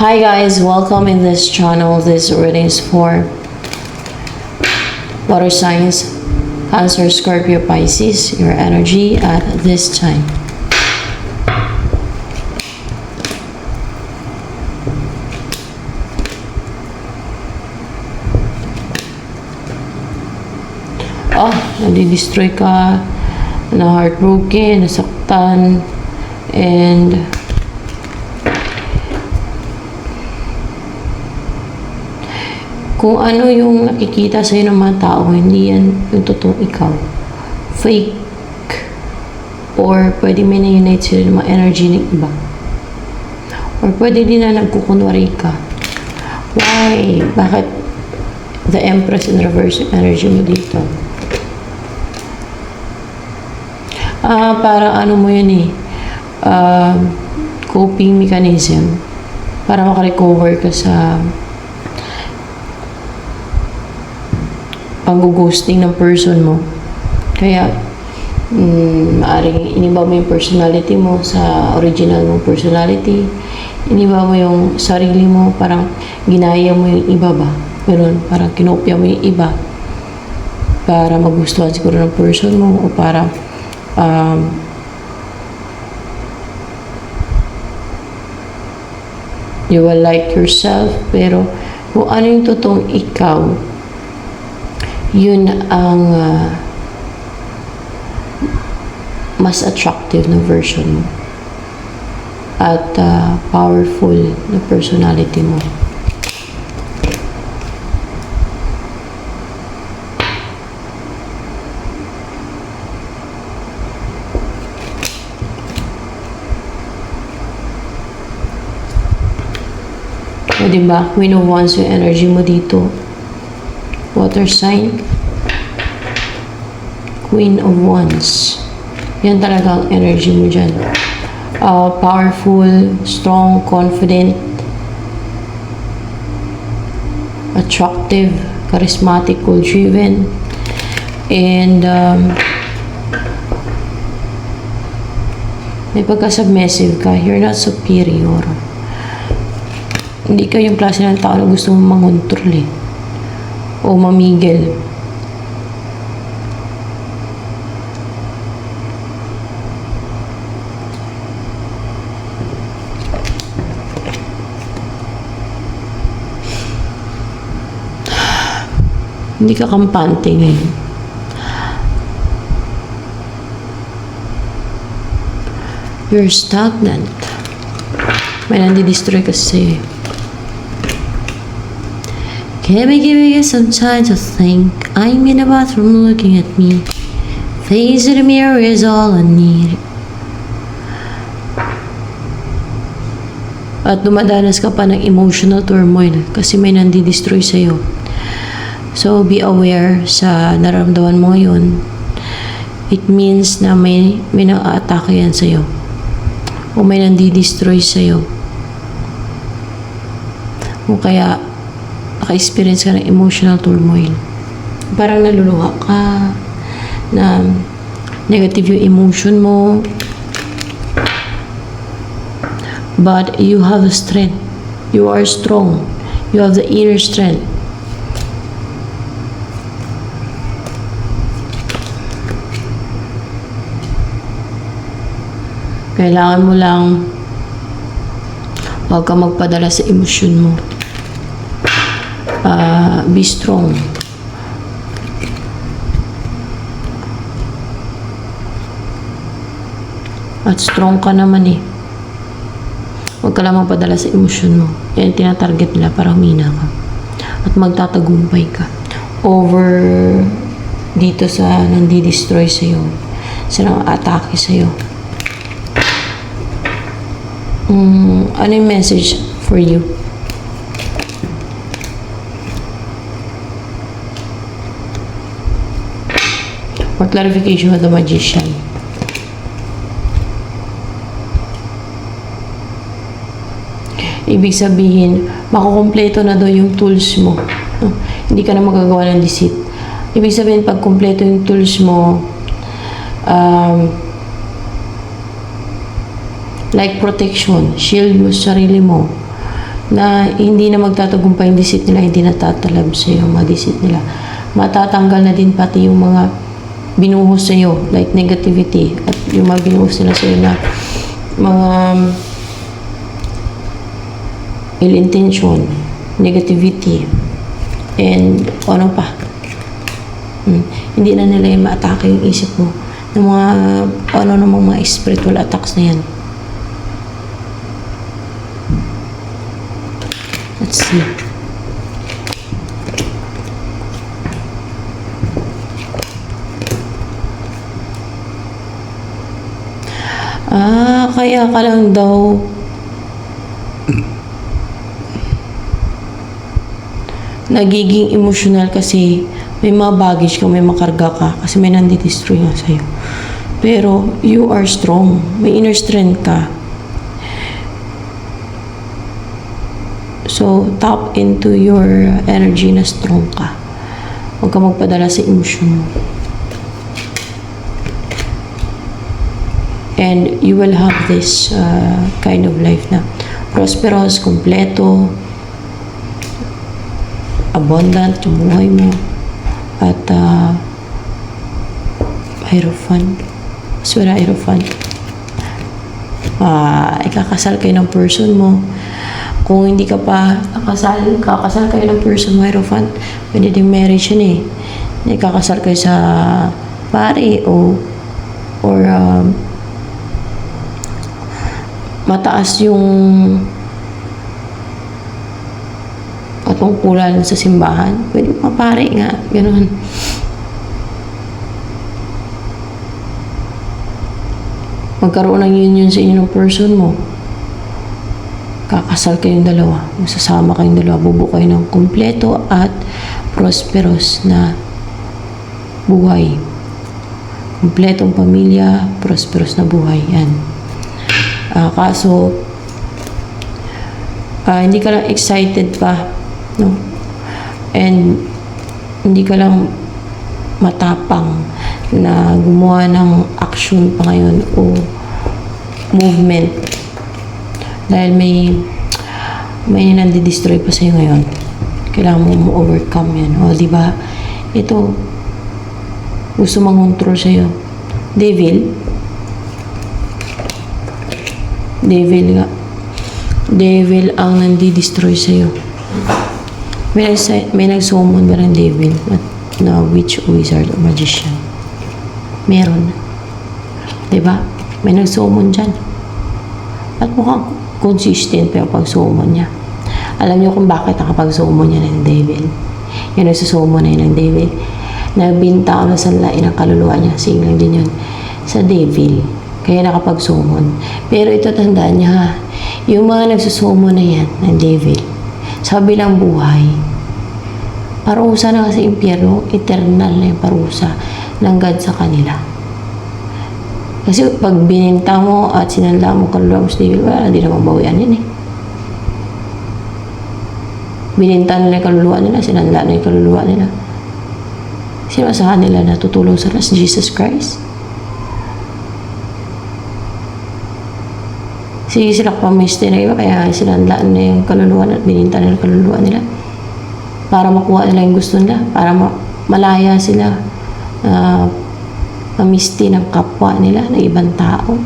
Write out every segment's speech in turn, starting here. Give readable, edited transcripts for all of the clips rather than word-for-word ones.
Hi guys, welcome in this channel. This reading is for water signs, Cancer, Scorpio, Pisces, your energy at this time. Nadi-destroy ka, na-heartbroken, nasaktan, and kung ano yung nakikita sa'yo ng mga tao, hindi yan yung totoong ikaw. Fake. Or pwede may na-unite sila ng mga energy ng iba. Or pwede din na nagkukunwari ka. Why? Bakit the Empress in reverse yung energy mo dito? Para ano mo yun coping mechanism. Para makarecover ka sa pang-ghosting ng person mo. Kaya, maaaring iniba mo yung personality mo sa original mong personality. Iniba mo yung sarili mo, parang ginaya mo yung iba ba? Pero parang kinopya mo yung iba para magustuhan siguro ng person mo o para you will like yourself. Pero kung ano yung totoong ikaw, yun ang mas attractive na version mo at powerful na personality mo. O diba, Queen of Wands yung energy mo dito. Water sign, Queen of Wands. Yan talaga ang energy mo dyan. Powerful, strong, confident, attractive, charismatic, goal-driven, and may pagka-submissive ka. You're not superior. Hindi ka yung klase ng tao na gusto mong mangontrol o mamigil. Hindi ka kampante ngayon. You're stagnant. May nandi-destroy kasi sa'yo. Can we give you some time to think? I'm in the bathroom looking at me. Face in the mirror is all I need. At dumadanas ka pa ng emotional turmoil kasi may nandi-destroy sa'yo. So, be aware sa nararamdaman mo ngayon. It means na may nang-aatake yan sa'yo. O may nandi-destroy sa'yo. O kaya, naka-experience ka ng emotional turmoil. Parang naluluha ka, na negative yung emotion mo. But you have the strength. You are strong. You have the inner strength. Kailangan mo lang huwag ka magpadala sa emosyon mo. Be strong. At strong ka naman Huwag ka lang magpadala sa emosyon mo. Yan tinatarget nila para humina ka. At magtatagumpay ka. Over dito sa nandi-destroy sa'yo. Sa nang-atake sa'yo. Ano yung message for you? For clarification of the Magician. Ibig sabihin, makukumpleto na daw yung tools mo. Hindi ka na magagawa ng deceit. Ibig sabihin, pag kumpleto yung tools mo, like protection, shield mo sa sarili mo, na hindi na magtatagumpay yung deceit nila, hindi na tatalab sa yung mga deceit nila. Matatanggal na din pati yung mga binuhos sa iyo, like negativity, at yung mga binuhos nila sa iyo na mga ill intention, negativity, and ano pa. Hindi na nila yung ma-atake yung isip mo ng mga ano namang mga spiritual attacks na yan. Let's see. Kaya ka lang daw nagiging emotional kasi may mga baggage ka, may makarga ka, kasi may nandidestroy nga sa'yo. Pero, you are strong. May inner strength ka. So, tap into your energy na strong ka. Huwag ka magpadala sa emosyon mo. And you will have this kind of life na prosperous, kompleto, abundant yung buhay mo, at hierophant. Swera hierophant. Ikakasal kayo ng person mo. Kung hindi ka pa kakasal kayo ng person mo, hierophant, pwede din marriage yun eh. Ikakasal kayo sa pare or mataas yung katungkulan sa simbahan, pwede mapare nga, gano'n. Magkaroon ng union sa inyo ng person mo. Kakasal kayong dalawa, masasama kayong dalawa, bubuo kayo ng kompleto at prosperous na buhay. Kompletong pamilya, prosperous na buhay. Yan. Kaso, hindi ka lang excited pa, no? And hindi ka lang matapang na gumawa ng action pa ngayon o movement dahil may nandidestroy pa sa'yo ngayon. Kailangan mo overcome yan. O, di ba? Ito, gusto mang-control sa'yo. Devil nga. Devil ang nandidestroy sa'yo. May nag-summon ba ng devil na witch, wizard, or magician? Meron. Diba? May nag-summon dyan. At mukhang consistent pa yung pag-summon niya. Alam niyo kung bakit nakapag-summon niya ng devil? Yung nagsusummon na yun ng devil. Nagbinta na sa lain ng kaluluwa niya. Singlang din yun. Sa devil. Kaya nakapag-summon. Pero ito tandaan niya ha. Yung mga nagsusummon na yan ng devil, sa bilang buhay, parusa na kasi impyerno, eternal na yung parusa ng God sa kanila. Kasi pag bininta mo at sinanla mo kaluluwa mo sa devil, wala, hindi naman bawian yan eh. Bininta nila yung kaluluwa nila, sinanla na yung kaluluwa nila. Sino sa kanila na tutulong sa nas? Jesus Christ. Sige sila pamiste na iba, kaya sinanlaan na yung kaluluwa at bininta nila yung kaluluwa nila para makuha nila yung gusto nila, para malaya sila pamiste ng kapwa nila, ng ibang tao.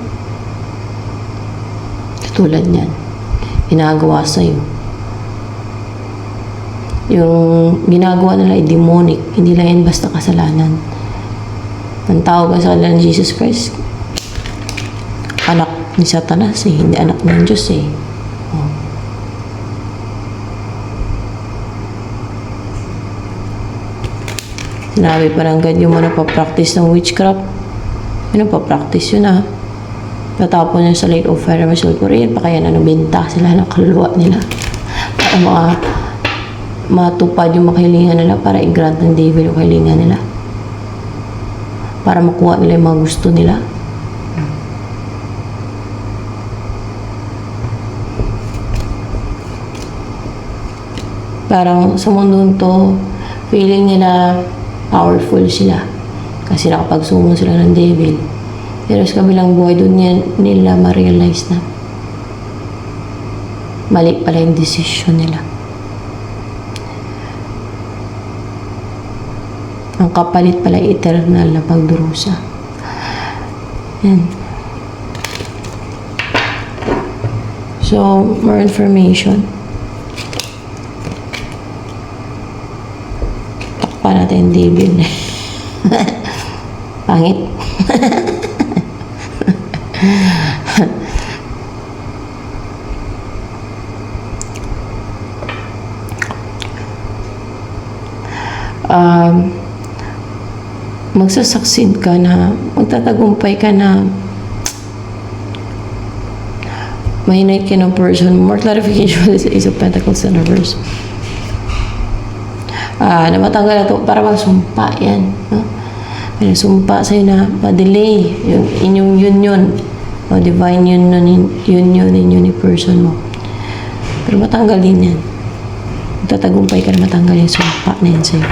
Katulad niyan, ginagawa sa'yo. Yung ginagawa nila ay demonic, hindi lang yan basta kasalanan. Ang tawag sa kanila ng Jesus Christ, anak ni Satanas eh, hindi anak ng Diyos eh. Oh. Sinabi pa ng God yung mga napapractice ng witchcraft. Yung napapractice yun ah. Natapon niya sa lake of fire and sulphur. Pa kaya nanubinta sila ng kaluluwa nila. Para matupad yung makahilingan nila, para i-grant ng devil yung kahilingan nila. Para makuha nila yung mga gusto nila. Parang sa mundong to, feeling nila powerful sila kasi nakapagsumo sila ng devil. Pero sa kabilang buhay, doon nila ma-realize na mali pala yung desisyon nila. Ang kapalit pala eternal na pagdurusa. Yan. So, more information. Takpan natin yung devil. Pangit. Magsasucceed ka na, magtatagumpay ka na, may unite ka ng person. More clarification is Ace of Pentacles and Reverse. Na matanggal na ito para masumpa yan. No? May sumpa sa'yo na ma-delay yung inyong union o divine union ninyo ni person mo. Pero matanggal din yan. Magtatagumpay ka na matanggal yung sumpa na yan sa'yo.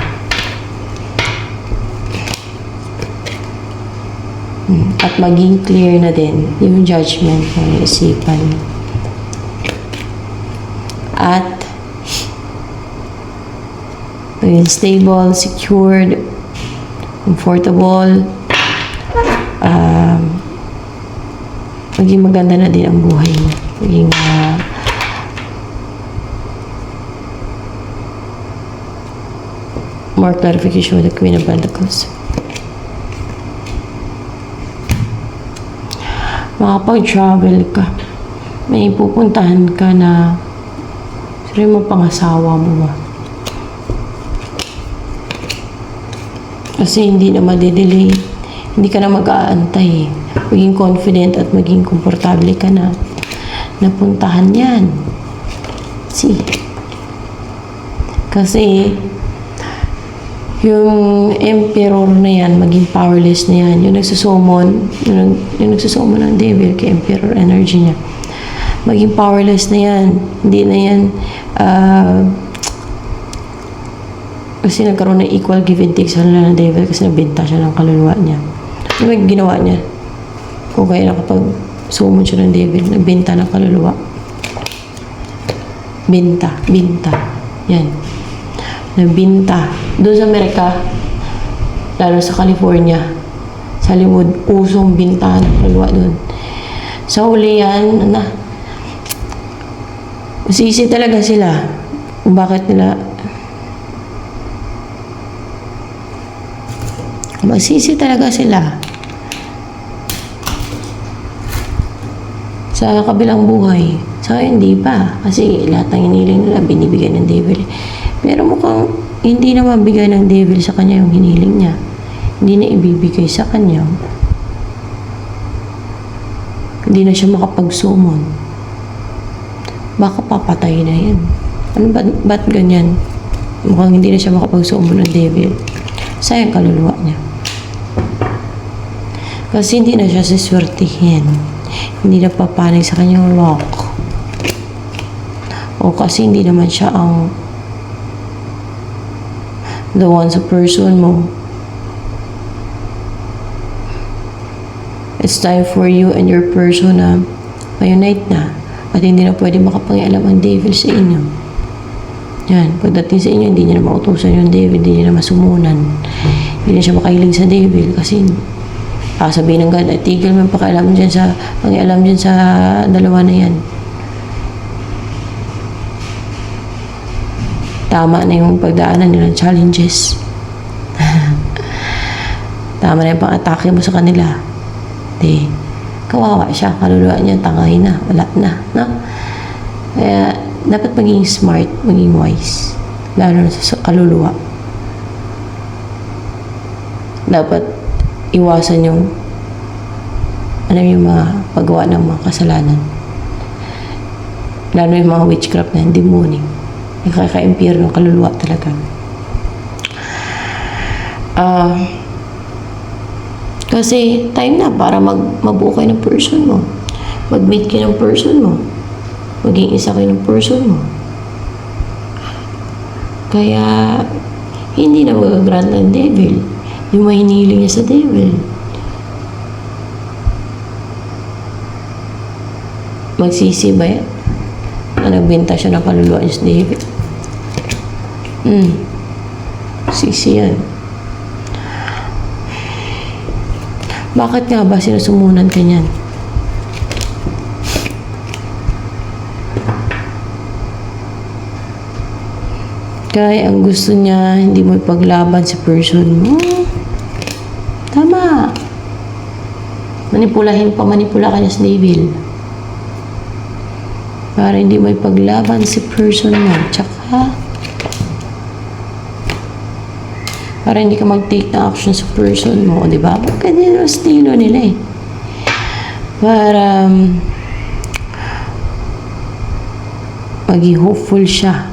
At maging clear na din yung judgment ng isipan mo. At maging stable, secured, comfortable, maging maganda na din ang buhay mo. Maging more clarification with the Queen of Pentacles. Makapag-travel ka. May pupuntahan ka na sino mo pangasawa mo ba? Kasi hindi na madedelay. Hindi ka na mag-aantay. Maging confident at maging komportable ka na napuntahan yan. See? Kasi yung emperor na yan, maging powerless na yan. Yung nagsusummon, yung nagsusummon ng devil kay emperor energy niya. Maging powerless na yan. Hindi na yan, kasi nagkaroon ng equal give and take sa ng devil kasi nabenta siya ng kaluluwa niya. Ano yung ginawa niya? Kung kaya nakapag summon siya ng devil, nagbenta ng kaluluwa. Binta. Yan. Nabinta. Doon sa Amerika, lalo sa California, sa Hollywood, usong bintahan ng kaluluwa doon. Sa huli yan, masisi talaga sila kung bakit nila masisi talaga sila sa kabilang buhay. Sa hindi pa. Kasi lahat ng hiniling nila binibigyan ng devil. Pero mukhang hindi na mabigay ng devil sa kanya yung hiniling niya. Hindi na ibibigay sa kanya. Hindi na siya makapag-summon. Baka papatay na yan. Ano ba't ganyan? Mukhang hindi na siya makapag-summon ng devil. Sayang kaluluwa niya. Kasi hindi na siya siswertihin. Hindi na papanig sa kanyang lock. O kasi hindi naman siya ang the one sa person mo. It's time for you and your person na ma-unite na. At hindi na pwede makapangialam ang devil sa inyo. Yan. Pagdating sa inyo, hindi niya na mautusan yung devil. Hindi niya na masumunan. Hindi na siya makahiling sa devil. Kasi sabihin ng God, ay tigil mo pakialam dyan sa pangialam dyan sa dalawa na yan. Tama na yung pagdaanan nilang challenges. Tama na yung pang-atake mo sa kanila. Di, kawawa siya. Kaluluwa niya, tangay na. Wala na. No? Kaya, dapat maging smart, maging wise. Lalo na sa kaluluwa. Dapat iwasan yung yung mga paggawa ng mga kasalanan. Lalo yung mga witchcraft na demonic. Nakaka-impyerno ng kaluluwa talaga. Kasi time na para mabuo kayo ng person mo. Mag-meet kayo ng person mo. Maging isa kayo ng person mo. Kaya hindi na mag-grant ng devil. Yung mahiniling niya sa devil. Magsisi ba yan? na nagbenta siya ng kaluluwa niya sa David. Sisi yan. Bakit nga ba sinusumunan ka niyan? Kaya ang gusto niya, hindi mo ipaglaban si person mo. Tama. Manipula ka niya sa devil. Para hindi mo ipaglaban si person mo. Tsaka, para hindi ka mag-take ng action sa person mo. Diba? Ganyan yung estilo nila eh. Para maging hopeful siya.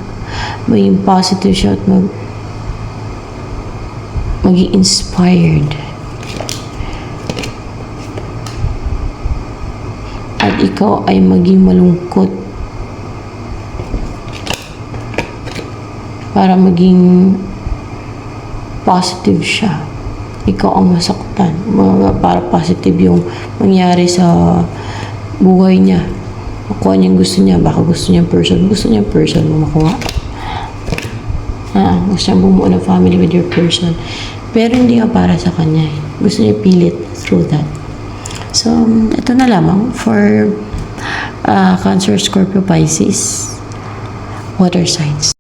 Maging positive siya at maging inspired. At ikaw ay maging malungkot para maging positive siya. Ikaw ang masaktan. Para positive yung mangyari sa buhay niya. Makuha niya yung gusto niya. Baka gusto niya person mo makuha. Gusto niya bumuo ng family with your person. Pero hindi ka para sa kanya. Gusto niya pilit through that. So, ito na lamang for Cancer, Scorpio, Pisces, water signs.